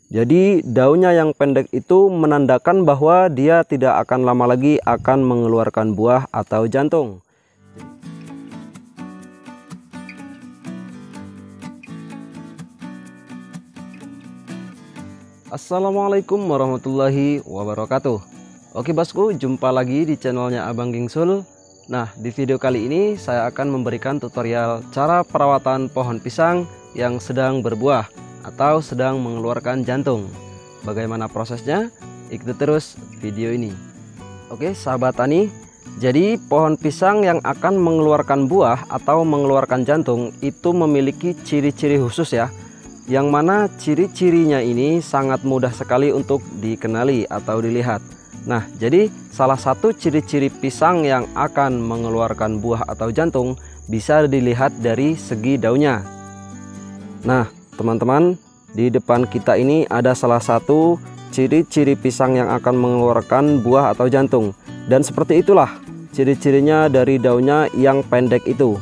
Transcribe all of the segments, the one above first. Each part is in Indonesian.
Jadi daunnya yang pendek itu menandakan bahwa dia tidak akan lama lagi akan mengeluarkan buah atau jantung. Assalamualaikum warahmatullahi wabarakatuh. Oke bosku, jumpa lagi di channelnya Abang Gingsul. Nah, di video kali ini saya akan memberikan tutorial cara perawatan pohon pisang yang sedang berbuah atau sedang mengeluarkan jantung. Bagaimana prosesnya? Ikuti terus video ini. Oke sahabat tani, jadi pohon pisang yang akan mengeluarkan buah atau mengeluarkan jantung itu memiliki ciri-ciri khusus ya, yang mana ciri-cirinya ini sangat mudah sekali untuk dikenali atau dilihat. Nah, jadi salah satu ciri-ciri pisang yang akan mengeluarkan buah atau jantung bisa dilihat dari segi daunnya. Nah, teman-teman, di depan kita ini ada salah satu ciri-ciri pisang yang akan mengeluarkan buah atau jantung. Dan seperti itulah ciri-cirinya dari daunnya yang pendek itu.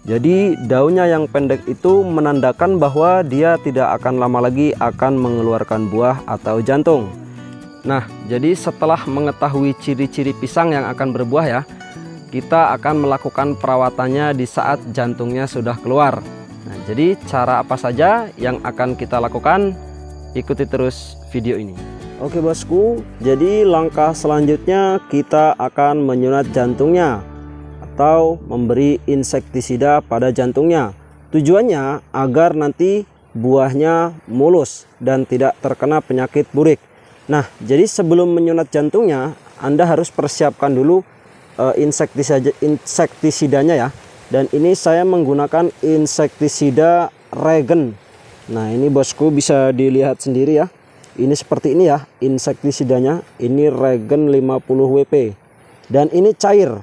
Jadi daunnya yang pendek itu menandakan bahwa dia tidak akan lama lagi akan mengeluarkan buah atau jantung. Nah, jadi setelah mengetahui ciri-ciri pisang yang akan berbuah ya, kita akan melakukan perawatannya di saat jantungnya sudah keluar. Nah, jadi cara apa saja yang akan kita lakukan? Ikuti terus video ini. Oke bosku, jadi langkah selanjutnya kita akan menyunat jantungnya atau memberi insektisida pada jantungnya. Tujuannya agar nanti buahnya mulus dan tidak terkena penyakit burik. Nah, jadi sebelum menyunat jantungnya, Anda harus persiapkan dulu insektisidanya ya. Dan ini saya menggunakan insektisida Regen. Nah, ini bosku bisa dilihat sendiri ya. Ini seperti ini ya insektisidanya. Ini Regen 50 WP. Dan ini cair.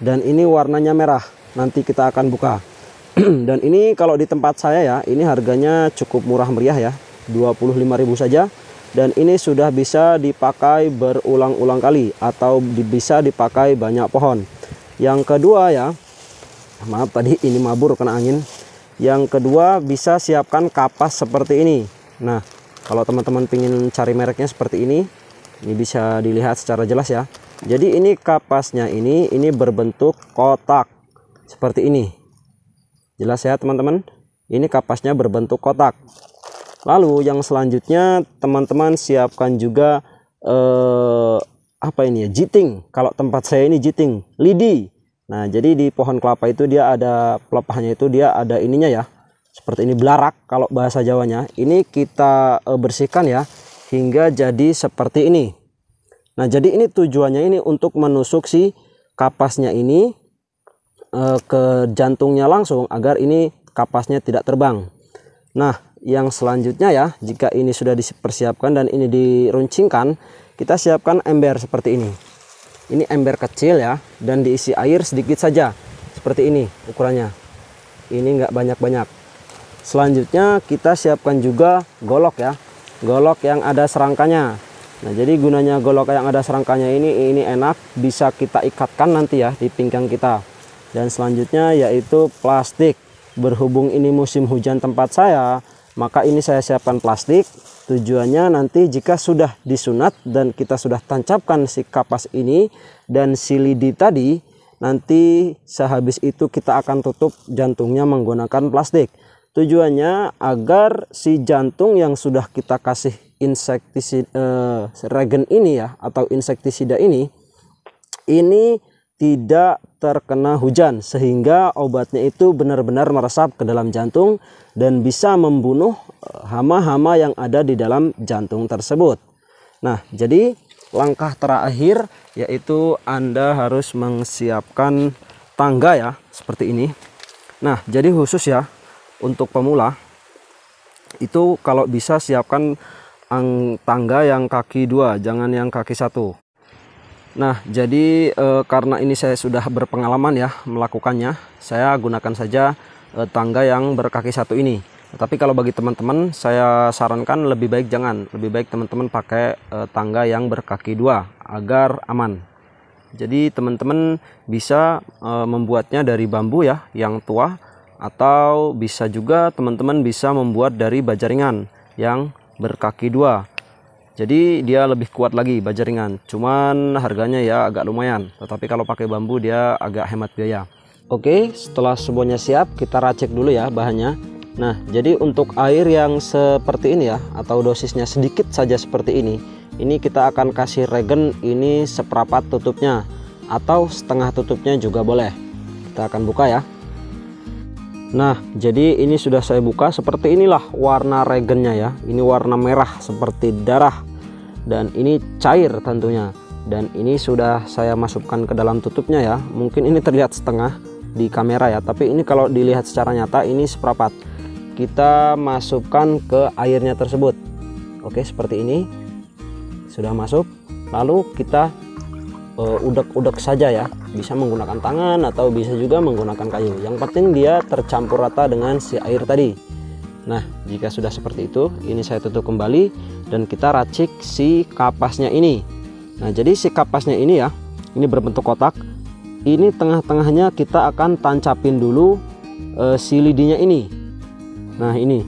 Dan ini warnanya merah. Nanti kita akan buka. Dan ini kalau di tempat saya ya, ini harganya cukup murah meriah ya. 25.000 saja. Dan ini sudah bisa dipakai berulang-ulang kali atau bisa dipakai banyak pohon. Yang kedua ya, maaf tadi ini mabur kena angin. Yang kedua, bisa siapkan kapas seperti ini. Nah, kalau teman-teman ingin cari mereknya seperti ini bisa dilihat secara jelas ya. Jadi ini kapasnya ini berbentuk kotak seperti ini. Jelas ya teman-teman? Ini kapasnya berbentuk kotak. Lalu yang selanjutnya teman-teman siapkan juga apa ini ya? Jiting. Kalau tempat saya ini jiting, lidi. Nah, jadi di pohon kelapa itu dia ada pelepahnya, itu dia ada ininya ya. Seperti ini, belarak kalau bahasa Jawanya. Ini kita bersihkan ya hingga jadi seperti ini. Nah, jadi ini tujuannya ini untuk menusuk si kapasnya ini ke jantungnya langsung agar ini kapasnya tidak terbang. Nah, yang selanjutnya ya, jika ini sudah dipersiapkan dan ini diruncingkan, kita siapkan ember seperti ini. Ini ember kecil ya, dan diisi air sedikit saja seperti ini ukurannya. Ini enggak banyak-banyak. Selanjutnya kita siapkan juga golok ya, golok yang ada serangkanya. Nah, jadi gunanya golok yang ada serangkanya ini enak, bisa kita ikatkan nanti ya di pinggang kita. Dan selanjutnya yaitu plastik. Berhubung ini musim hujan tempat saya, maka ini saya siapkan plastik. Tujuannya nanti jika sudah disunat dan kita sudah tancapkan si kapas ini dan si lidi tadi, nanti sehabis itu kita akan tutup jantungnya menggunakan plastik. Tujuannya agar si jantung yang sudah kita kasih insektisida Regen ini ya, atau insektisida ini tidak terkena hujan, sehingga obatnya itu benar-benar meresap ke dalam jantung dan bisa membunuh hama-hama yang ada di dalam jantung tersebut. Nah, jadi langkah terakhir yaitu Anda harus menyiapkan tangga ya, seperti ini. Nah, jadi khusus ya untuk pemula itu kalau bisa siapkan tangga yang kaki 2, jangan yang kaki 1. Nah, jadi karena ini saya sudah berpengalaman ya melakukannya, saya gunakan saja tangga yang berkaki 1 ini. Tapi kalau bagi teman-teman, saya sarankan lebih baik jangan. Lebih baik teman-teman pakai tangga yang berkaki 2 agar aman. Jadi teman-teman bisa membuatnya dari bambu ya yang tua, atau bisa juga teman-teman bisa membuat dari baja ringan yang berkaki 2. Jadi dia lebih kuat lagi baja ringan. Cuman harganya ya agak lumayan. Tetapi kalau pakai bambu dia agak hemat biaya. Oke, setelah semuanya siap, kita racik dulu ya bahannya. Nah, jadi untuk air yang seperti ini ya, atau dosisnya sedikit saja seperti ini kita akan kasih regen ini seperempat tutupnya atau setengah tutupnya juga boleh. Kita akan buka ya. Nah, jadi ini sudah saya buka. Seperti inilah warna regennya ya. Ini warna merah seperti darah. Dan ini cair tentunya. Dan ini sudah saya masukkan ke dalam tutupnya ya. Mungkin ini terlihat setengah di kamera ya. Tapi ini kalau dilihat secara nyata ini seperempat. Kita masukkan ke airnya tersebut. Oke, seperti ini. Sudah masuk. Lalu kita udek-udek saja ya, bisa menggunakan tangan atau bisa juga menggunakan kayu. Yang penting dia tercampur rata dengan si air tadi. Nah, jika sudah seperti itu, ini saya tutup kembali dan kita racik si kapasnya ini. Nah, jadi si kapasnya ini ya, ini berbentuk kotak. Ini tengah-tengahnya kita akan tancapin dulu si lidinya ini. Nah, ini.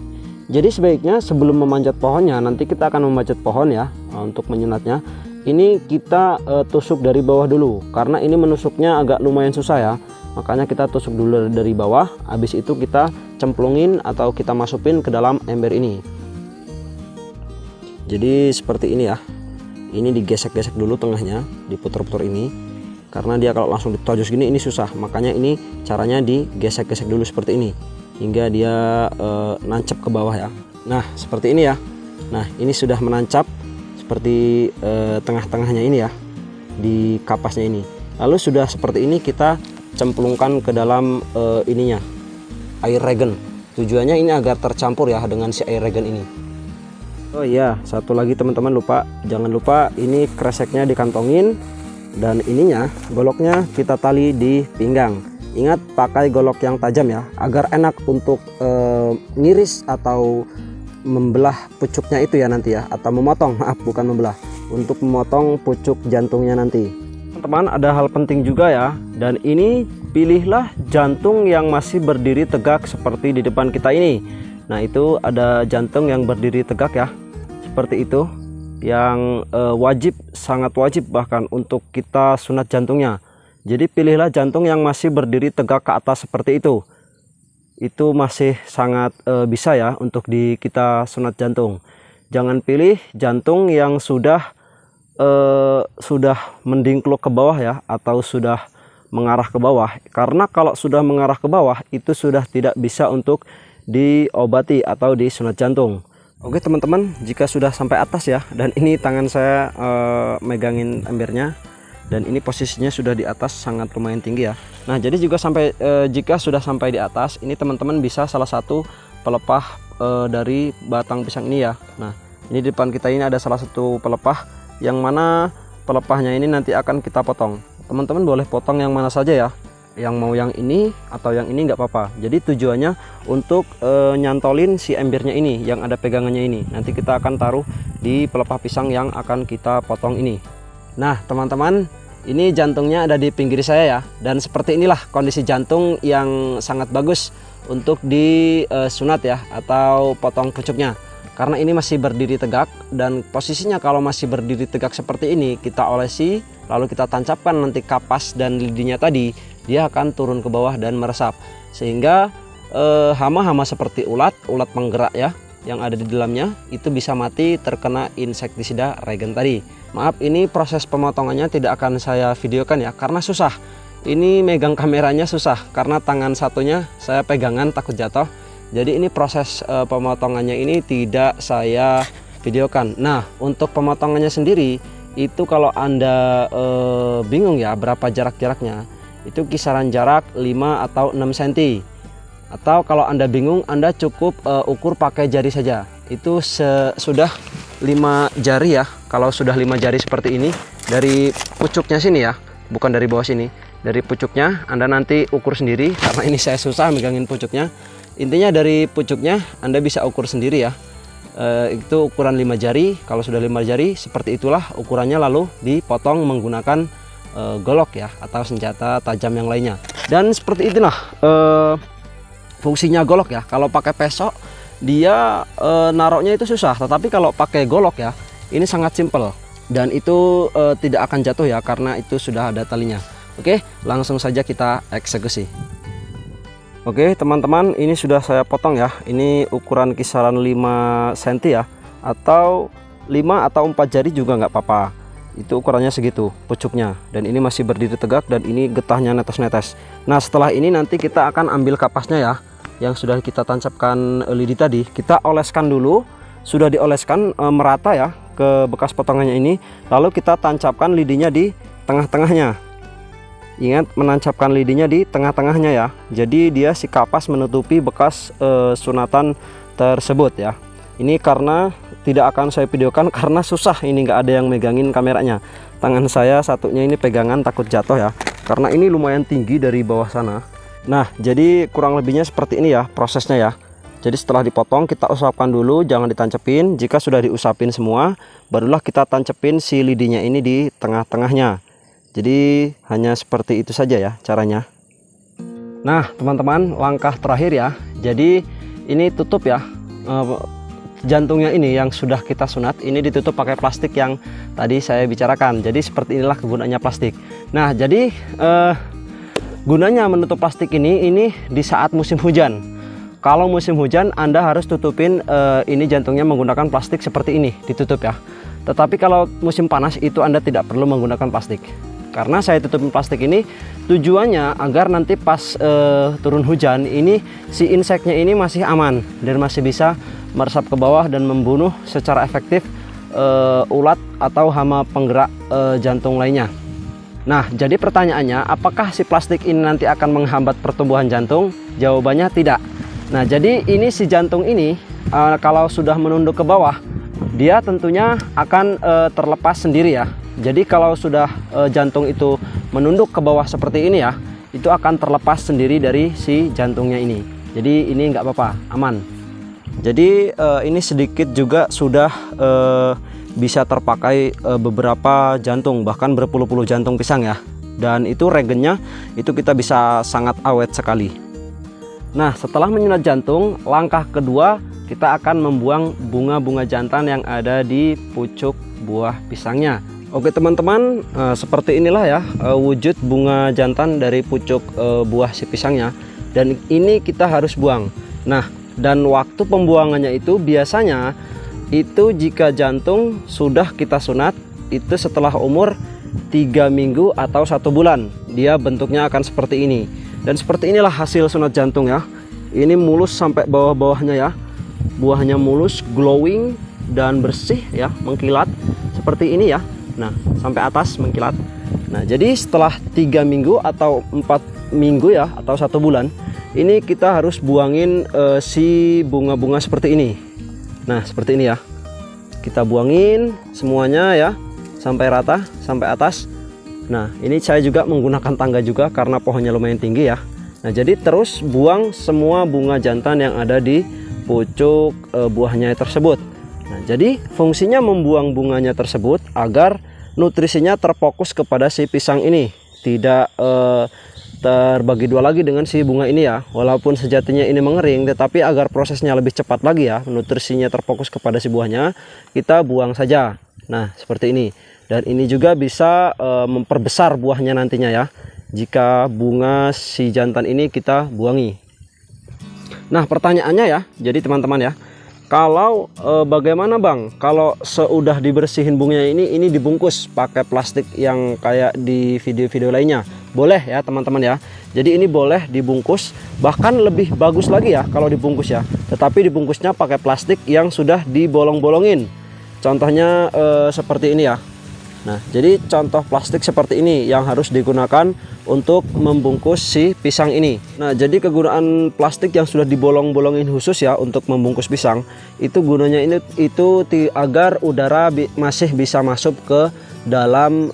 Jadi sebaiknya sebelum memanjat pohonnya, nanti kita akan memanjat pohon ya untuk menyunatnya. Ini kita tusuk dari bawah dulu, karena ini menusuknya agak lumayan susah ya. Makanya kita tusuk dulu dari bawah, habis itu kita cemplungin atau kita masukin ke dalam ember ini. Jadi seperti ini ya. Ini digesek-gesek dulu tengahnya, diputer-puter ini. Karena dia kalau langsung ditojos gini ini susah, makanya ini caranya digesek-gesek dulu seperti ini hingga dia nancap ke bawah ya. Nah, seperti ini ya. Nah, ini sudah menancap seperti tengah-tengahnya ini ya, di kapasnya ini. Lalu sudah seperti ini kita cemplungkan ke dalam ininya, air regen. Tujuannya ini agar tercampur ya dengan si air regen ini. Oh iya, satu lagi teman-teman lupa, jangan lupa ini kreseknya dikantongin dan ininya goloknya kita tali di pinggang. Ingat pakai golok yang tajam ya, agar enak untuk ngiris atau membelah pucuknya itu ya nanti ya, atau memotong, maaf bukan membelah, untuk memotong pucuk jantungnya nanti. Teman-teman, ada hal penting juga ya, dan ini pilihlah jantung yang masih berdiri tegak seperti di depan kita ini. Nah, itu ada jantung yang berdiri tegak ya, seperti itu, yang wajib, sangat wajib bahkan untuk kita sunat jantungnya. Jadi pilihlah jantung yang masih berdiri tegak ke atas seperti itu. Itu masih sangat bisa ya untuk kita sunat jantung. Jangan pilih jantung yang sudah mendingkluk ke bawah ya, atau sudah mengarah ke bawah. Karena kalau sudah mengarah ke bawah itu sudah tidak bisa untuk diobati atau disunat jantung. Oke teman-teman, jika sudah sampai atas ya, dan ini tangan saya megangin embernya. Dan ini posisinya sudah di atas, sangat lumayan tinggi ya. Nah, jadi juga sampai jika sudah sampai di atas, ini teman-teman bisa salah satu pelepah dari batang pisang ini ya. Nah, ini di depan kita ini ada salah satu pelepah, yang mana pelepahnya ini nanti akan kita potong. Teman-teman boleh potong yang mana saja ya, yang mau yang ini atau yang ini nggak apa-apa. Jadi tujuannya untuk nyantolin si embernya ini yang ada pegangannya ini. Nanti kita akan taruh di pelepah pisang yang akan kita potong ini. Nah teman-teman, ini jantungnya ada di pinggir saya ya, dan seperti inilah kondisi jantung yang sangat bagus untuk disunat ya, atau potong pucuknya. Karena ini masih berdiri tegak, dan posisinya kalau masih berdiri tegak seperti ini, kita olesi lalu kita tancapkan nanti kapas dan lidinya tadi, dia akan turun ke bawah dan meresap, sehingga hama-hama seperti ulat penggerak ya yang ada di dalamnya itu bisa mati terkena insektisida regen tadi. Maaf, ini proses pemotongannya tidak akan saya videokan ya, karena susah. Ini megang kameranya susah, karena tangan satunya saya pegangan takut jatuh. Jadi ini proses pemotongannya ini tidak saya videokan. Nah, untuk pemotongannya sendiri, itu kalau Anda bingung ya berapa jarak-jaraknya, itu kisaran jarak 5 atau 6 cm. Atau kalau Anda bingung, Anda cukup ukur pakai jari saja. Itu sudah 5 jari ya. Kalau sudah 5 jari seperti ini, dari pucuknya sini ya, bukan dari bawah sini, dari pucuknya Anda nanti ukur sendiri, karena ini saya susah megangin pucuknya. Intinya dari pucuknya Anda bisa ukur sendiri ya. Itu ukuran 5 jari. Kalau sudah 5 jari seperti itulah ukurannya, lalu dipotong menggunakan golok ya, atau senjata tajam yang lainnya. Dan seperti itulah fungsinya golok ya. Kalau pakai pesok dia naroknya itu susah. Tetapi kalau pakai golok ya, ini sangat simpel dan itu tidak akan jatuh ya, karena itu sudah ada talinya. Oke, langsung saja kita eksekusi. Oke teman-teman, ini sudah saya potong ya. Ini ukuran kisaran 5 cm ya, atau 5 atau 4 jari juga nggak apa-apa. Itu ukurannya segitu pucuknya, dan ini masih berdiri tegak dan ini getahnya netes-netes. Nah setelah ini nanti kita akan ambil kapasnya ya, yang sudah kita tancapkan lidi tadi. Kita oleskan dulu, sudah dioleskan merata ya ke bekas potongannya ini. Lalu kita tancapkan lidinya di tengah-tengahnya. Ingat, menancapkan lidinya di tengah-tengahnya ya. Jadi dia si kapas menutupi bekas sunatan tersebut ya. Ini karena tidak akan saya videokan karena susah, ini nggak ada yang megangin kameranya. Tangan saya satunya ini pegangan, takut jatuh ya, karena ini lumayan tinggi dari bawah sana. Nah jadi kurang lebihnya seperti ini ya prosesnya ya. Jadi setelah dipotong kita usapkan dulu, jangan ditancepin. Jika sudah diusapin semua, barulah kita tancepin si lidinya ini di tengah-tengahnya. Jadi hanya seperti itu saja ya caranya. Nah teman-teman, langkah terakhir ya. Jadi ini tutup ya, jantungnya ini yang sudah kita sunat ini ditutup pakai plastik yang tadi saya bicarakan. Jadi seperti inilah kegunaannya plastik. Nah jadi gunanya menutup plastik ini di saat musim hujan. Kalau musim hujan Anda harus tutupin ini jantungnya menggunakan plastik seperti ini, ditutup ya. Tetapi kalau musim panas itu Anda tidak perlu menggunakan plastik. Karena saya tutupin plastik ini tujuannya agar nanti pas turun hujan ini si inseknya ini masih aman dan masih bisa meresap ke bawah dan membunuh secara efektif ulat atau hama penggerak jantung lainnya. Nah jadi pertanyaannya, apakah si plastik ini nanti akan menghambat pertumbuhan jantung? Jawabannya tidak. Nah jadi ini si jantung ini kalau sudah menunduk ke bawah, dia tentunya akan terlepas sendiri ya. Jadi kalau sudah jantung itu menunduk ke bawah seperti ini ya, itu akan terlepas sendiri dari si jantungnya ini. Jadi ini nggak apa-apa, aman. Jadi ini sedikit juga sudah bisa terpakai beberapa jantung, bahkan berpuluh-puluh jantung pisang ya. Dan itu regennya itu kita bisa sangat awet sekali. Nah setelah menyunat jantung, langkah kedua kita akan membuang bunga-bunga jantan yang ada di pucuk buah pisangnya. Oke teman-teman, seperti inilah ya wujud bunga jantan dari pucuk buah si pisangnya. Dan ini kita harus buang. Nah dan waktu pembuangannya itu biasanya itu jika jantung sudah kita sunat itu setelah umur 3 minggu atau 1 bulan. Dia bentuknya akan seperti ini. Dan seperti inilah hasil sunat jantung ya. Ini mulus sampai bawah-bawahnya ya. Buahnya mulus, glowing dan bersih ya, mengkilat seperti ini ya. Nah sampai atas mengkilat. Nah jadi setelah 3 minggu atau 4 minggu ya, atau 1 bulan, ini kita harus buangin si bunga-bunga seperti ini. Nah seperti ini ya, kita buangin semuanya ya, sampai rata, sampai atas. Nah ini saya juga menggunakan tangga juga karena pohonnya lumayan tinggi ya. Nah jadi terus buang semua bunga jantan yang ada di pucuk buahnya tersebut. Nah, jadi fungsinya membuang bunganya tersebut agar nutrisinya terfokus kepada si pisang ini, tidak terbagi dua lagi dengan si bunga ini ya. Walaupun sejatinya ini mengering, tetapi agar prosesnya lebih cepat lagi ya, nutrisinya terfokus kepada si buahnya, kita buang saja. Nah seperti ini. Dan ini juga bisa memperbesar buahnya nantinya ya, jika bunga si jantan ini kita buangi. Nah pertanyaannya ya, jadi teman-teman ya, kalau bagaimana bang kalau seudah dibersihin bunganya ini dibungkus pakai plastik yang kayak di video-video lainnya? Boleh ya teman-teman ya. Jadi ini boleh dibungkus, bahkan lebih bagus lagi ya kalau dibungkus ya. Tetapi dibungkusnya pakai plastik yang sudah dibolong-bolongin. Contohnya seperti ini ya. Nah jadi contoh plastik seperti ini yang harus digunakan untuk membungkus si pisang ini. Nah jadi kegunaan plastik yang sudah dibolong-bolongin khusus ya untuk membungkus pisang, itu gunanya ini agar udara masih bisa masuk ke dalam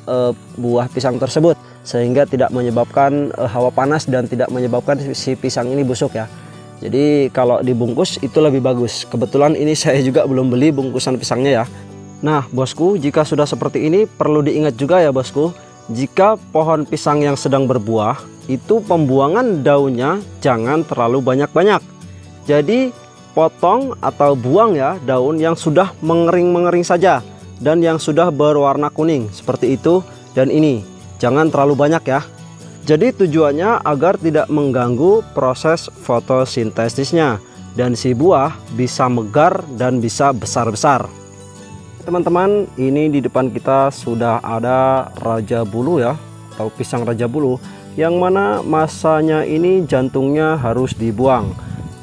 buah pisang tersebut, sehingga tidak menyebabkan hawa panas dan tidak menyebabkan si pisang ini busuk ya. Jadi kalau dibungkus itu lebih bagus. Kebetulan ini saya juga belum beli bungkusan pisangnya ya. Nah bosku, jika sudah seperti ini perlu diingat juga ya bosku, jika pohon pisang yang sedang berbuah itu pembuangan daunnya jangan terlalu banyak-banyak. Jadi potong atau buang ya daun yang sudah mengering saja dan yang sudah berwarna kuning seperti itu. Dan ini jangan terlalu banyak ya. Jadi tujuannya agar tidak mengganggu proses fotosintesisnya dan si buah bisa megar dan bisa besar-besar. Teman-teman, ini di depan kita sudah ada raja bulu ya, atau pisang raja bulu, yang mana masanya ini jantungnya harus dibuang.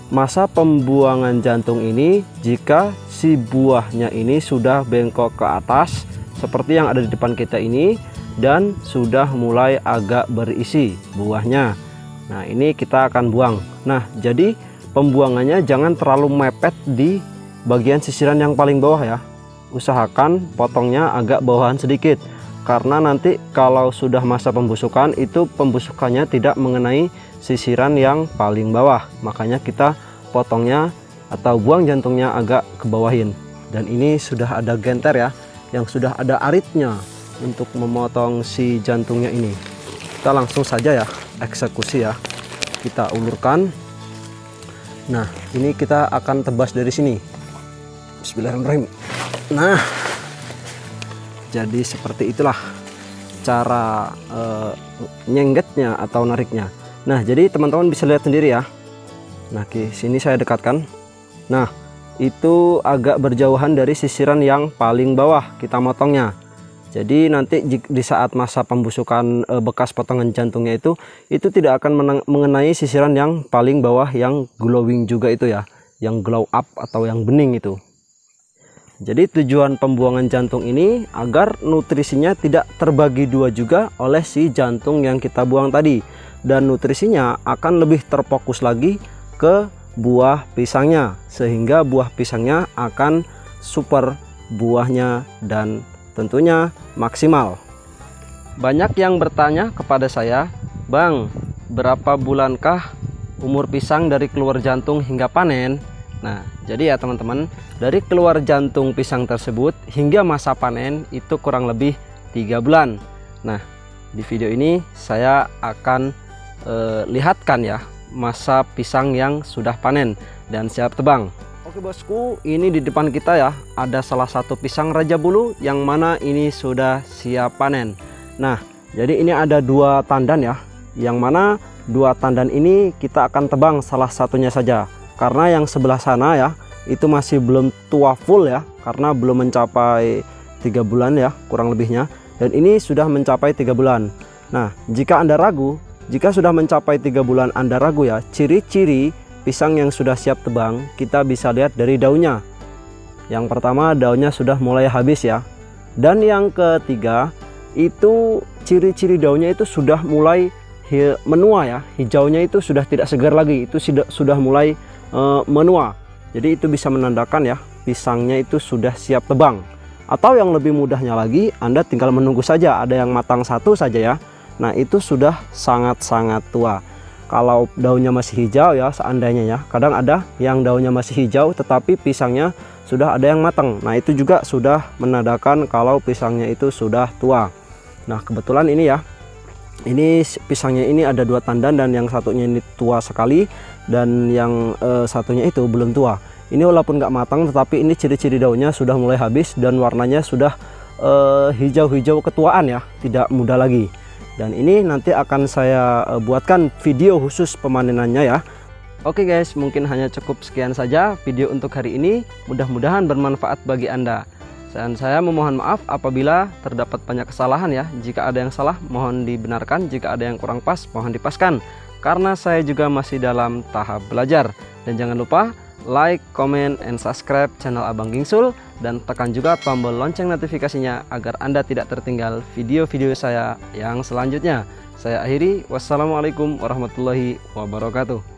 Masa pembuangan jantung ini jika si buahnya ini sudah bengkok ke atas seperti yang ada di depan kita ini dan sudah mulai agak berisi buahnya. Nah, ini kita akan buang. Nah, jadi pembuangannya jangan terlalu mepet di bagian sisiran yang paling bawah ya. Usahakan potongnya agak bawahan sedikit, karena nanti kalau sudah masa pembusukan itu pembusukannya tidak mengenai sisiran yang paling bawah. Makanya kita potongnya atau buang jantungnya agak ke bawahin. Dan ini sudah ada genter ya, yang sudah ada aritnya untuk memotong si jantungnya ini. Kita langsung saja ya eksekusi ya, kita ulurkan. Nah, ini kita akan tebas dari sini. Bismillahirrahmanirrahim. Nah, jadi seperti itulah cara nyenggetnya atau nariknya. Nah, jadi teman-teman bisa lihat sendiri ya. Nah, ke sini saya dekatkan. Nah, itu agak berjauhan dari sisiran yang paling bawah kita motongnya. Jadi nanti di saat masa pembusukan bekas potongan jantungnya itu tidak akan mengenai sisiran yang paling bawah yang glowing juga itu ya, yang glow up atau yang bening itu. Jadi tujuan pembuangan jantung ini agar nutrisinya tidak terbagi dua juga oleh si jantung yang kita buang tadi, dan nutrisinya akan lebih terfokus lagi ke buah pisangnya, sehingga buah pisangnya akan super buahnya dan tentunya maksimal. Banyak yang bertanya kepada saya, "Bang, berapa bulankah umur pisang dari keluar jantung hingga panen?" Nah, jadi ya teman-teman, dari keluar jantung pisang tersebut hingga masa panen itu kurang lebih 3 bulan. Nah, di video ini saya akan lihatkan ya masa pisang yang sudah panen dan siap tebang. Oke bosku, ini di depan kita ya ada salah satu pisang raja bulu yang mana ini sudah siap panen. Nah, jadi ini ada 2 tandan ya, yang mana 2 tandan ini kita akan tebang salah satunya saja. Karena yang sebelah sana ya itu masih belum tua full ya, karena belum mencapai 3 bulan ya kurang lebihnya, dan ini sudah mencapai 3 bulan. Nah, jika Anda ragu, jika sudah mencapai 3 bulan Anda ragu ya, ciri-ciri pisang yang sudah siap tebang kita bisa lihat dari daunnya. Yang pertama, daunnya sudah mulai habis ya, dan yang ketiga itu ciri-ciri daunnya itu sudah mulai menua ya, hijaunya itu sudah tidak segar lagi, itu sudah mulai menua. Jadi itu bisa menandakan ya pisangnya itu sudah siap tebang. Atau yang lebih mudahnya lagi, Anda tinggal menunggu saja ada yang matang satu saja ya. Nah, itu sudah sangat-sangat tua. Kalau daunnya masih hijau ya, seandainya ya, kadang ada yang daunnya masih hijau tetapi pisangnya sudah ada yang matang. Nah, itu juga sudah menandakan kalau pisangnya itu sudah tua. Nah, kebetulan ini ya, ini pisangnya ini ada 2 tandan, dan yang satunya ini tua sekali dan yang satunya itu belum tua. Ini walaupun nggak matang tetapi ini ciri-ciri daunnya sudah mulai habis dan warnanya sudah hijau-hijau ketuaan ya, tidak muda lagi. Dan ini nanti akan saya buatkan video khusus pemanenannya ya. Oke guys, mungkin hanya cukup sekian saja video untuk hari ini. Mudah-mudahan bermanfaat bagi Anda. Dan saya memohon maaf apabila terdapat banyak kesalahan ya. Jika ada yang salah mohon dibenarkan, jika ada yang kurang pas mohon dipaskan, karena saya juga masih dalam tahap belajar. Dan jangan lupa like, comment, and subscribe channel Abang Gingsul, dan tekan juga tombol lonceng notifikasinya agar Anda tidak tertinggal video-video saya yang selanjutnya. Saya akhiri, wassalamualaikum warahmatullahi wabarakatuh.